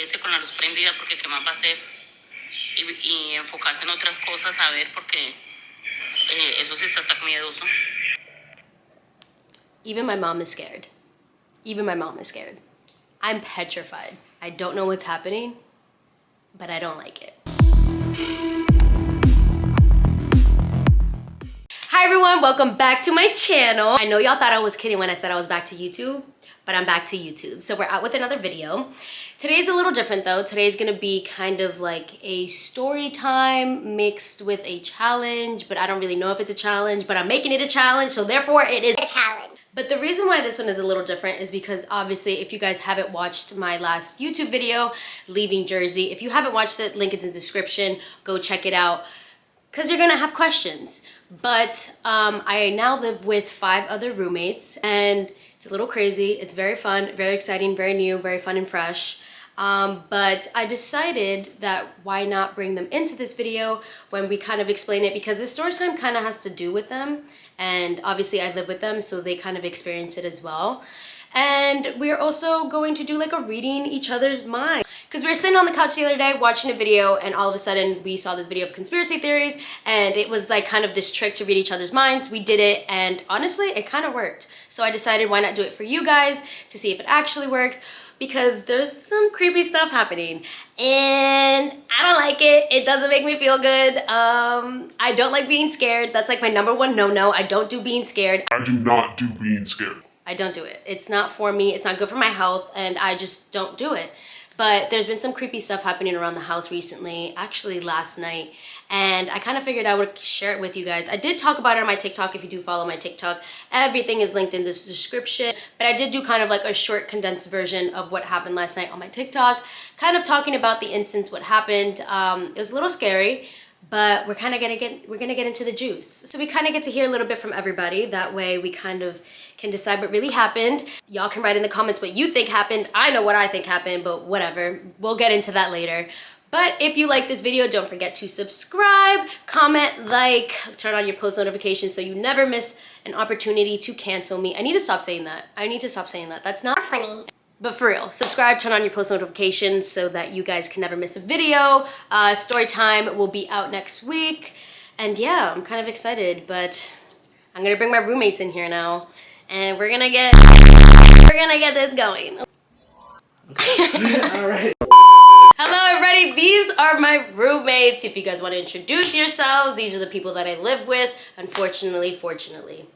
quédese con la luz prendida porque qué más va a hacer y enfocarse en otras cosas, a ver, porque eso sí está hasta miedoso. Even my mom is scared. Even my mom is scared. I'm petrified. I don't know what's happening, but I don't like it. Hi everyone, welcome back to my channel. I know y'all thought I was kidding when I said I was back to YouTube, but I'm back to YouTube. So we're out with another video. Today's a little different though. Today's gonna be kind of like a story time mixed with a challenge, but I don't really know if it's a challenge, but I'm making it a challenge, so therefore it is a challenge. But the reason why this one is a little different is because obviously if you guys haven't watched my last YouTube video, Leaving Jersey, if you haven't watched it, link is in the description, go check it out, because you're gonna have questions. But I now live with 5 other roommates and it's a little crazy. It's very fun, very exciting, very new, very fun and fresh. But I decided that why not bring them into this video when we kind of explain it, because this story time kind of has to do with them. And obviously I live with them, so they kind of experience it as well. And we're also going to do like a reading each other's minds. Because we were sitting on the couch the other day watching a video and all of a sudden we saw this video of conspiracy theories and it was like kind of this trick to read each other's minds. We did it and honestly it kind of worked. So I decided why not do it for you guys to see if it actually works, because there's some creepy stuff happening and I don't like it. It doesn't make me feel good. I don't like being scared. That's like my #1 no-no. I don't do being scared. I do not do being scared. I don't do it. It's not for me. It's not good for my health and I just don't do it. But there's been some creepy stuff happening around the house recently, actually last night, and I kind of figured I would share it with you guys. I did talk about it on my TikTok. If you do follow my TikTok, everything is linked in this description. But I did do kind of like a short condensed version of what happened last night on my TikTok, kind of talking about the instance, what happened. It was a little scary, but we're gonna get into the juice. So we kind of get to hear a little bit from everybody. That way we kind of can decide what really happened. Y'all can write in the comments what you think happened. I know what I think happened, but whatever. We'll get into that later. But if you like this video, don't forget to subscribe, comment, like, turn on your post notifications so you never miss an opportunity to cancel me. I need to stop saying that. I need to stop saying that. That's not funny. But for real, subscribe, turn on your post notifications so that you guys can never miss a video. Story time will be out next week. And yeah, I'm kind of excited, but I'm gonna bring my roommates in here now. And we're gonna get this going. All right. Hello everybody, these are my roommates. If you guys want to introduce yourselves, these are the people that I live with. Unfortunately, fortunately.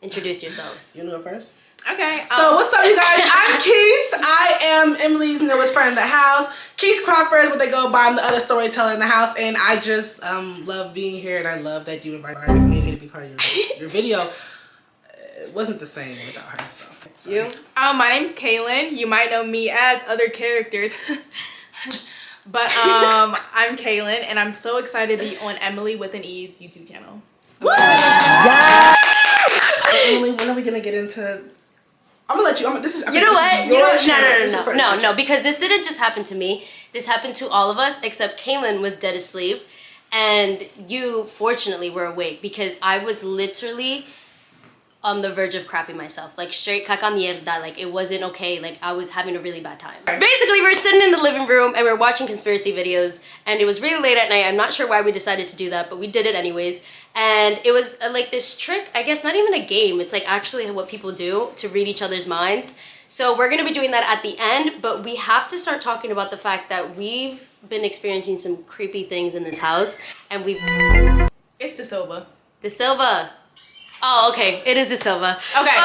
Introduce yourselves. You wanna go first? Okay. So what's up, you guys? I'm Keys. I am Emily's newest friend in the house. Keys Croppers, what they go by. I'm the other storyteller in the house, and I just love being here, and I love that you invited me to be part of your video. It wasn't the same without her. So. You? My name's Kaylin. You might know me as other characters. But I'm Kaylin, and I'm so excited to be on Emily with an E's YouTube channel. Woo! Yes! Emily, when are we gonna get into? I'm gonna let you. This is. You know what? No, because this didn't just happen to me. This happened to all of us, except Kaylin was dead asleep, and you fortunately were awake, because I was literally on the verge of crapping myself, like straight caca mierda. Like it wasn't okay. Like I was having a really bad time. Basically, we were sitting in the living room and we were watching conspiracy videos, and it was really late at night. I'm not sure why we decided to do that, but we did it anyways. And it was like this trick, I guess not even a game. It's like actually what people do to read each other's minds. So we're gonna be doing that at the end, but we have to start talking about the fact that we've been experiencing some creepy things in this house, and It's De Silva. De Silva. Oh, okay. It is De Silva. Okay.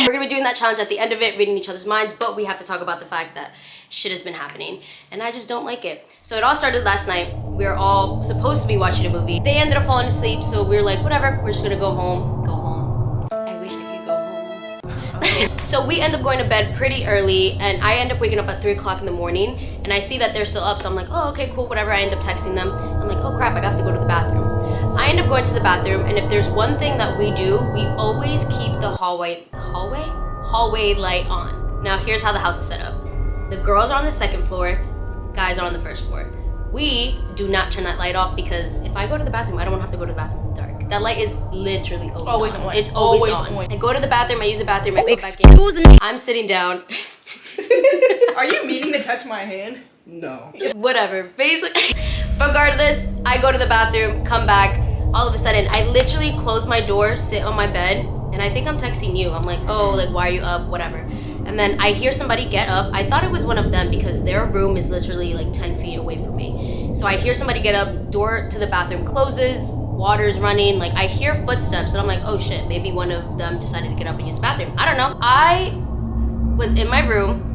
We're gonna be doing that challenge at the end of it, reading each other's minds, but we have to talk about the fact that shit has been happening, and I just don't like it. So it all started last night. We were all supposed to be watching a movie. They ended up falling asleep, so we were like, whatever, we're just gonna go home. Go home. I wish I could go home. So we end up going to bed pretty early, and I end up waking up at 3 o'clock in the morning, and I see that they're still up, so I'm like, oh, okay, cool, whatever. I end up texting them. I'm like, oh crap, I have to go to the bathroom. I end up going to the bathroom, and if there's one thing that we do, we always keep the hallway light on. Now here's how the house is set up. The girls are on the 2nd floor, guys are on the 1st floor. We do not turn that light off, because if I go to the bathroom, I don't want to have to go to the bathroom in the dark. That light is literally always on. It's always on. I go to the bathroom, I use the bathroom, I go back in. I'm sitting down. Are you meaning to touch my hand? No. Whatever. Basically, regardless, I go to the bathroom, come back. All of a sudden, I literally close my door, sit on my bed, and I think I'm texting you. I'm like, oh, like, why are you up? Whatever. And then I hear somebody get up. I thought it was one of them because their room is literally like 10 feet away from me. So I hear somebody get up, door to the bathroom closes, water's running. Like, I hear footsteps, and I'm like, oh shit, maybe one of them decided to get up and use the bathroom. I don't know. I was in my room.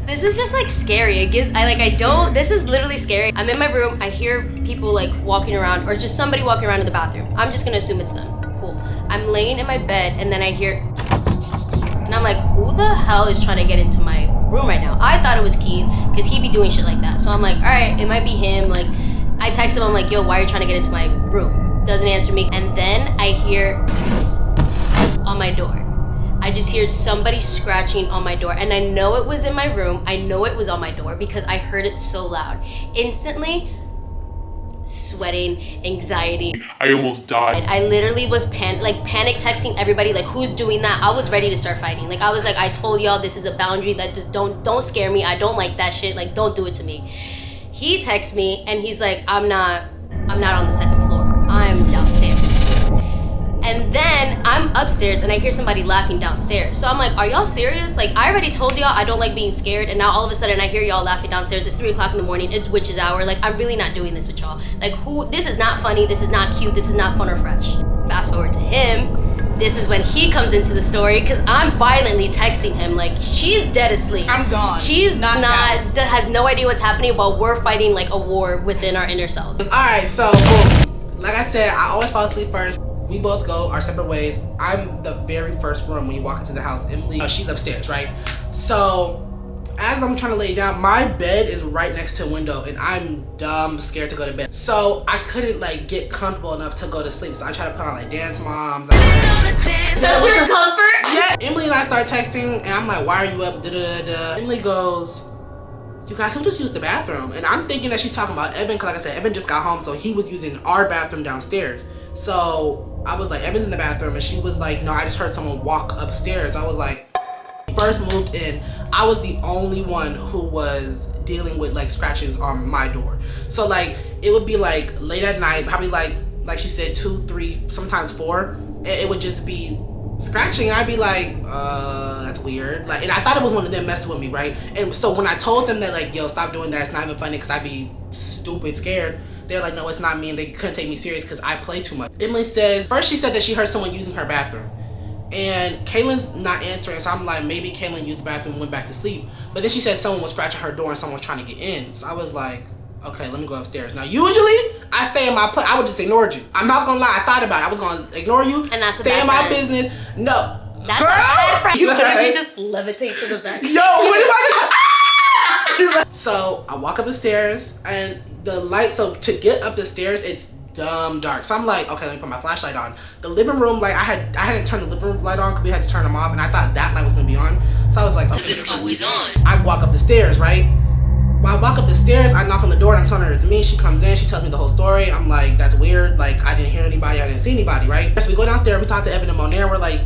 This is just like scary. This is literally scary. I'm in my room, I hear people like walking around or just somebody walking around in the bathroom. I'm just gonna assume it's them. Cool. I'm laying in my bed and then I hear, and I'm like, who the hell is trying to get into my room right now? I thought it was Keys because he be doing shit like that. So I'm like, all right, it might be him. Like, I text him, I'm like, yo, why are you trying to get into my room? Doesn't answer me. And then I hear on my door. I just hear somebody scratching on my door, and I know it was in my room. I know it was on my door because I heard it so loud. Instantly, sweating, anxiety. I almost died. I literally was panic texting everybody, like, who's doing that? I was ready to start fighting. Like, I was like, I told y'all this is a boundary that just don't scare me. I don't like that shit. Like, don't do it to me. He texts me and he's like, I'm not on the second floor. I'm downstairs. And then I'm upstairs and I hear somebody laughing downstairs. So I'm like, are y'all serious? Like, I already told y'all I don't like being scared, and now all of a sudden I hear y'all laughing downstairs. It's 3 o'clock in the morning, it's witch's hour. Like, I'm really not doing this with y'all. Like, this is not funny, this is not cute, this is not fun or fresh. Fast forward to him. This is when he comes into the story because I'm violently texting him like, she's dead asleep. I'm gone. She's has no idea what's happening while we're fighting like a war within our inner selves. All right, so boom. Like I said, I always fall asleep first. We both go our separate ways. I'm the very first room when you walk into the house. Emily, she's upstairs, right? So as I'm trying to lay down, my bed is right next to a window and I'm dumb scared to go to bed. So I couldn't like get comfortable enough to go to sleep. So I try to put on like dance moms. That's your comfort? Yeah. Emily and I start texting and I'm like, why are you up? Da-da-da-da. Emily goes, you guys, who just used the bathroom? And I'm thinking that she's talking about Evan, because like I said, Evan just got home, so he was using our bathroom downstairs. So I was like, Evan's in the bathroom, and she was like, no, I just heard someone walk upstairs. I was like, first moved in, I was the only one who was dealing with like scratches on my door. So like, it would be like late at night, probably like she said 2, 3, sometimes 4, and it would just be scratching. I'd be like, that's weird. Like, and I thought it was one of them messing with me, right? And so when I told them that like, yo, stop doing that, it's not even funny, because I'd be stupid scared. They're like, no, it's not me, and they couldn't take me serious because I play too much. Emily says, first she said that she heard someone using her bathroom. And Kaylin's not answering, so I'm like, maybe Kaylin used the bathroom and went back to sleep. But then she said someone was scratching her door and someone was trying to get in. So I was like, okay, let me go upstairs. Now, usually, I stay in my place. I would just ignore you. I'm not gonna lie, I thought about it. I was gonna ignore you, and that's stay in my business. No. That's girl, a bad friend. You literally just levitate to the back. Yo, what am I doing? So I walk up the stairs, and the light, so to get up the stairs, it's dumb dark. So I'm like, okay, let me put my flashlight on. The living room, like I hadn't turned the living room light on because we had to turn them off, and I thought that light was gonna be on. So I was like, okay, it's always on. I walk up the stairs, right? When I walk up the stairs, I knock on the door and I'm telling her it's me. She comes in, she tells me the whole story. I'm like, that's weird. Like, I didn't hear anybody, I didn't see anybody, right? So we go downstairs, we talk to Evan and Monet, and we're like,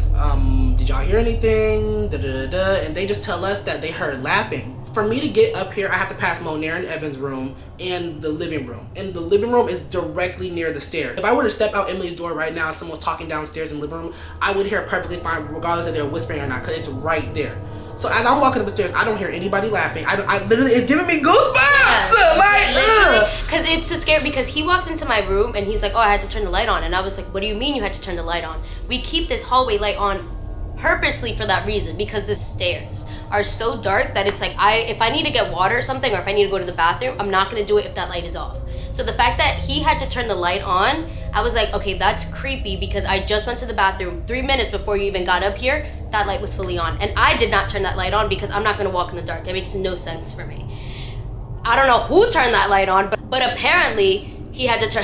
did y'all hear anything? Da-da-da-da. And they just tell us that they heard laughing. For me to get up here, I have to pass Monet and Evan's room and the living room. And the living room is directly near the stairs. If I were to step out Emily's door right now and someone's talking downstairs in the living room, I would hear perfectly fine regardless if they're whispering or not, because it's right there. So as I'm walking up the stairs, I don't hear anybody laughing. I literally, it's giving me goosebumps. Yeah, like, literally, because it's so scary, because he walks into my room and he's like, oh, I had to turn the light on. And I was like, what do you mean you had to turn the light on? We keep this hallway light on purposely for that reason, because the stairs are so dark that it's like, if I need to get water or something, or if I need to go to the bathroom, I'm not gonna do it if that light is off. So the fact that he had to turn the light on, I was like, okay, that's creepy, because I just went to the bathroom 3 minutes before you even got up here, that light was fully on. And I did not turn that light on because I'm not gonna walk in the dark. It makes no sense for me. I don't know who turned that light on, but apparently he had to turn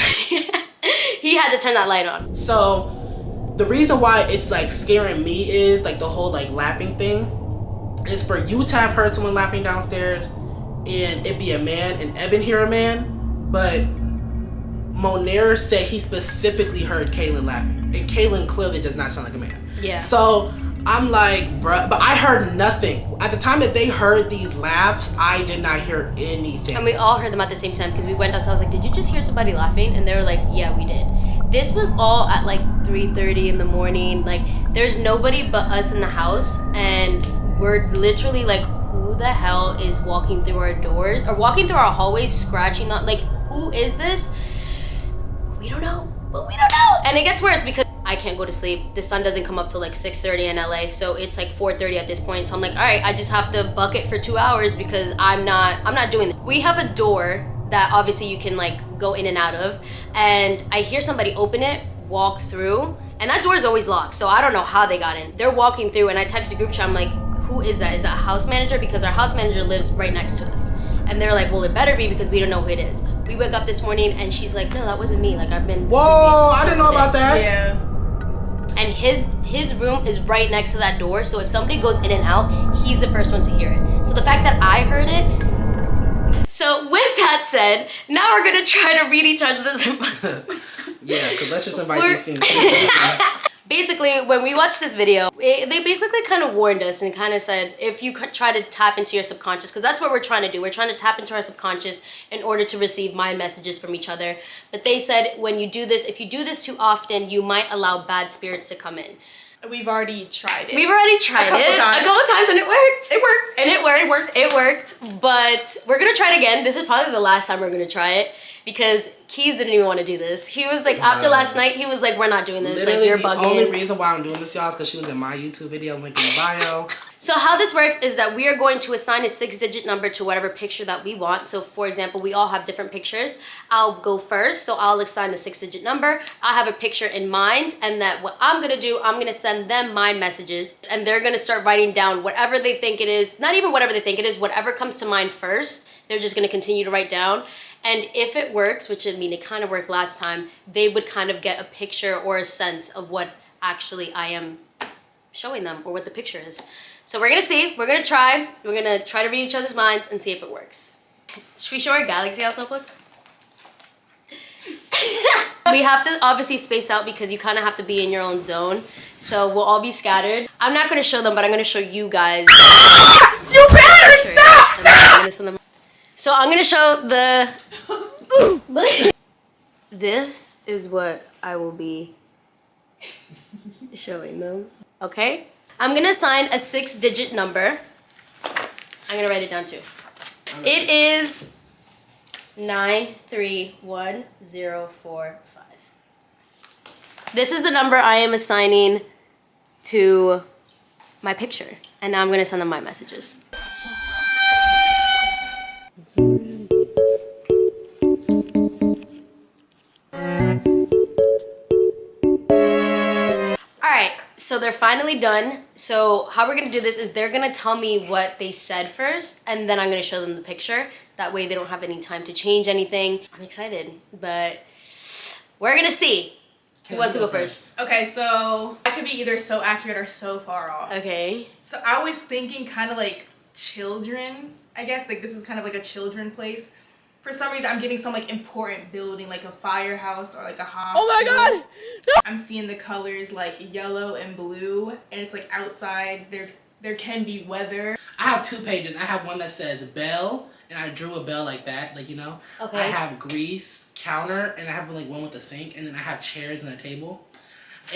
he had to turn that light on. So the reason why it's like scaring me is like the whole like laughing thing is for you to have heard someone laughing downstairs and it be a man and Evan hear a man, but Monair said he specifically heard Kaylin laughing, and Kaylin clearly does not sound like a man. Yeah. So I'm like, bruh, but I heard nothing. At the time that they heard these laughs, I did not hear anything. And we all heard them at the same time because we went outside. I was like, did you just hear somebody laughing? And they were like, yeah, we did. This was all at like 3:30 in the morning. Like, there's nobody but us in the house, and we're literally like, who the hell is walking through our doors or walking through our hallways, scratching on, like, who is this? We don't know, but we don't know. And it gets worse because I can't go to sleep. The sun doesn't come up till like 6:30 in LA, so it's like 4:30 at this point. So I'm like, all right, I just have to bucket for 2 hours because I'm not doing this. We have a door that obviously you can like go in and out of, and I hear somebody open it, walk through, and that door is always locked, so I don't know how they got in. They're walking through, and I text the group chat, I'm like, who is that? Is that a house manager? Because our house manager lives right next to us. And they're like, well, it better be because we don't know who it is. We wake up this morning and she's like, no, that wasn't me. Like, I've been Whoa, I didn't know about that. Yeah. And his room is right next to that door, so if somebody goes in and out, he's the first one to hear it. So the fact that I heard it. So with that said, now we're gonna try to read each other's. Yeah, because let's just invite these scenes. Basically, when we watched this video, they basically kind of warned us and kind of said, if you try to tap into your subconscious, because that's what we're trying to do. We're trying to tap into our subconscious in order to receive mind messages from each other. But they said, when you do this, if you do this too often, you might allow bad spirits to come in. We've already tried it. We've already tried it a couple times and it worked. It works. And it worked. But we're going to try it again. This is probably the last time we're going to try it. Because Keys didn't even want to do this. He was like, after last night, he was like, we're not doing this. Literally, like, you're bugging. The only reason why I'm doing this, y'all, is because she was in my YouTube video, link in the bio. So how this works is that we are going to assign a 6-digit number to whatever picture that we want. So for example, we all have different pictures. I'll go first, so I'll assign a 6-digit number. I have a picture in mind, and that what I'm gonna do, I'm gonna send them my messages, and they're gonna start writing down whatever they think it is. Not even whatever they think it is, whatever comes to mind first. They're just gonna continue to write down. And if it works, which I mean, it kind of worked last time, they would kind of get a picture or a sense of what actually I am showing them or what the picture is. So we're gonna see, we're gonna try to read each other's minds and see if it works. Should we show our Galaxy House notebooks? We have to obviously space out because you kind of have to be in your own zone. So we'll all be scattered. I'm not gonna show them, but I'm gonna show you guys. You better stop! I'm gonna send them. So I'm gonna show the. This is what I will be showing them. Okay? I'm gonna assign a 6-digit number. I'm gonna write it down too. It is 931045. This is the number I am assigning to my picture. And now I'm gonna send them my messages. So they're finally done. So how we're gonna do this is they're gonna tell me what they said first, and then I'm gonna show them the picture. That way they don't have any time to change anything. I'm excited, but we're gonna see who wants to go first. Okay, so I could be either so accurate or so far off. Okay. So I was thinking kind of like children, I guess. Like this is kind of like a children place. For some reason, I'm getting some like important building, like a firehouse or like a hospital. Oh my god! No. I'm seeing the colors like yellow and blue, and it's like outside. There can be weather. I have 2 pages. I have one that says bell, and I drew a bell like that, like, you know. Okay. I have grease counter, and I have like one with a sink, and then I have chairs and a table.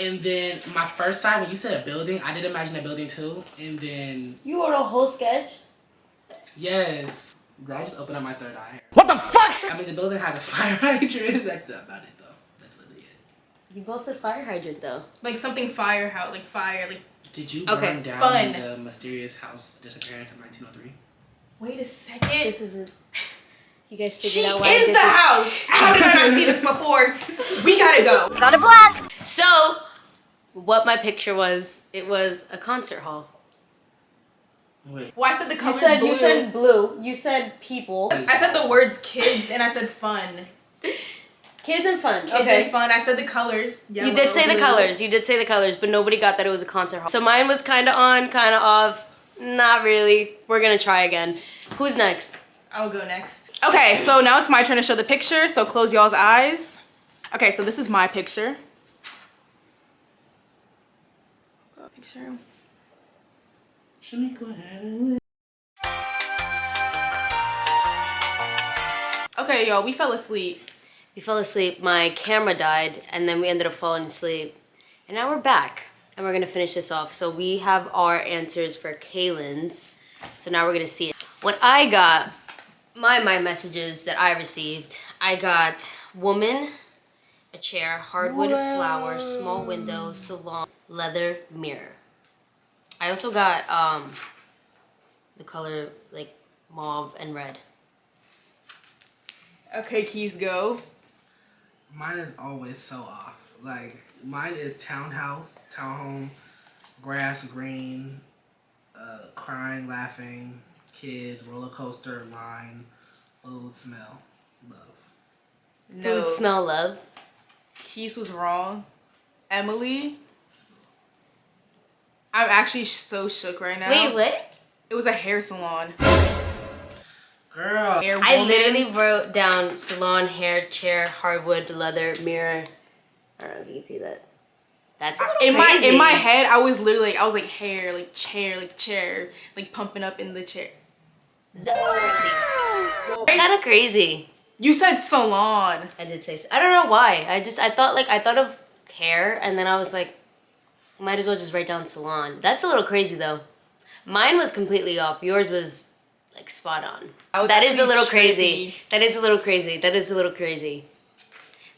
And then my first side, when you said a building, I did imagine a building too. And then You wrote a whole sketch? yes. Did I just open up my third eye? What the fuck? I mean, the building has a fire hydrant. That's about it, though. That's literally it. You both said fire hydrant though. Like something firehouse, like fire, like. Did you Okay, burn down fun. the mysterious house disappearance of 1903? Wait a second. This isn't. You guys She figured out why I is did the this. house. How did I not see this before? We gotta go. Got a blast. So, what my picture was, it was a concert hall. Wait. Well, I said the colors blue. You said blue. You said people. I said the words kids and I said fun. Kids and fun. Kids Okay. and fun. I said the colors. Yellow, You did say the blue. colors. You did say the colors, but nobody got that it was a concert hall. So mine was kind of on, kind of off. Not really. We're gonna try again. Who's next? I'll go next. Okay, so now it's my turn to show the picture. So close y'all's eyes. Okay, so this is my picture. Picture. Should we go ahead? Okay, y'all, we fell asleep. We fell asleep, my camera died, and then we ended up falling asleep. And now we're back, and we're gonna finish this off. So we have our answers for Kaylin's. So now we're gonna see it. What I got, my messages that I received, I got woman, a chair, hardwood flower, small window, salon, leather, mirror. I also got the color like mauve and red. Okay, Keys, go. Mine is always so off. Like, mine is townhouse, townhome, grass, green, crying, laughing, kids, roller coaster, line, food, smell, love. No. Food, smell, love. Keys was wrong. Emily. I'm actually so shook right now. Wait, what? It was a hair salon. Girl. Hair I woman. literally wrote down salon, hair, chair, hardwood, leather, mirror. I don't know if you can see that. That's a little crazy. In my head, I was literally I was like hair, like chair, like pumping up in the chair. It's kind of crazy. You said salon. I did say so. I don't know why. I thought of hair, and then I was like, might as well just write down salon. That's a little crazy though. Mine was completely off. Yours was like spot on. That is a little crazy. That is a little crazy. That is a little crazy.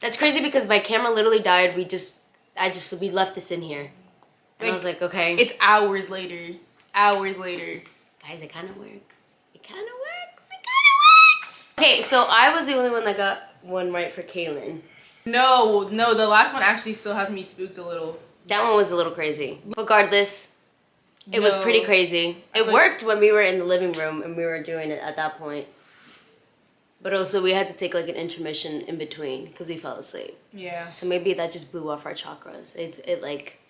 That's crazy because my camera literally died. We left this in here. And I was like, okay. It's hours later. Hours later. Guys, it kind of works. It kind of works. It kind of works. Okay, so I was the only one that got one right for Kaylin. No, the last one actually still has me spooked a little. That one was a little crazy. Regardless, it was pretty crazy. It worked when we were in the living room and we were doing it at that point. But also we had to take like an intermission in between because we fell asleep. Yeah. So maybe that just blew off our chakras. It like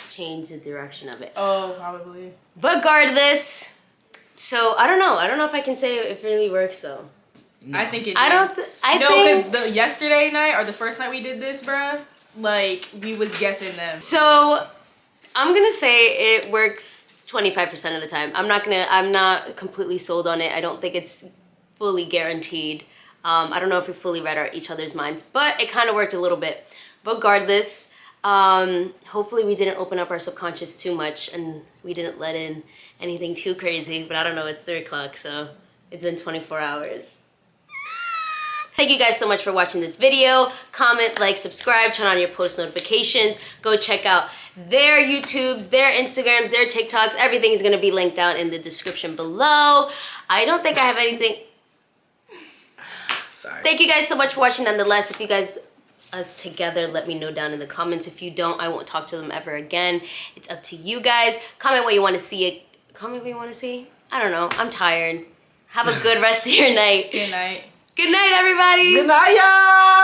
changed the direction of it. Oh, probably. Regardless, so I don't know. I don't know if I can say it really works though. No. I think it did. I think... because the yesterday night or the first night we did this, bruh, like we was guessing them. So I'm gonna say it works 25% of the time. I'm not completely sold on it. I don't think it's fully guaranteed. I don't know if we fully read each other's minds, but it kind of worked a little bit. Regardless, hopefully we didn't open up our subconscious too much and we didn't let in anything too crazy, but I don't know, it's 3 o'clock, so it's been 24 hours. Thank you guys so much for watching this video. Comment, like, subscribe, turn on your post notifications. Go check out their YouTubes, their Instagrams, their TikToks. Everything is gonna be linked down in the description below. I don't think I have anything. Sorry. Thank you guys so much for watching nonetheless. If you guys us together, let me know down in the comments. If you don't, I won't talk to them ever again. It's up to you guys. Comment what you want to see. Comment what you want to see. I don't know. I'm tired. Have a good rest of your night. Good night. Good night, everybody. Good night, y'all.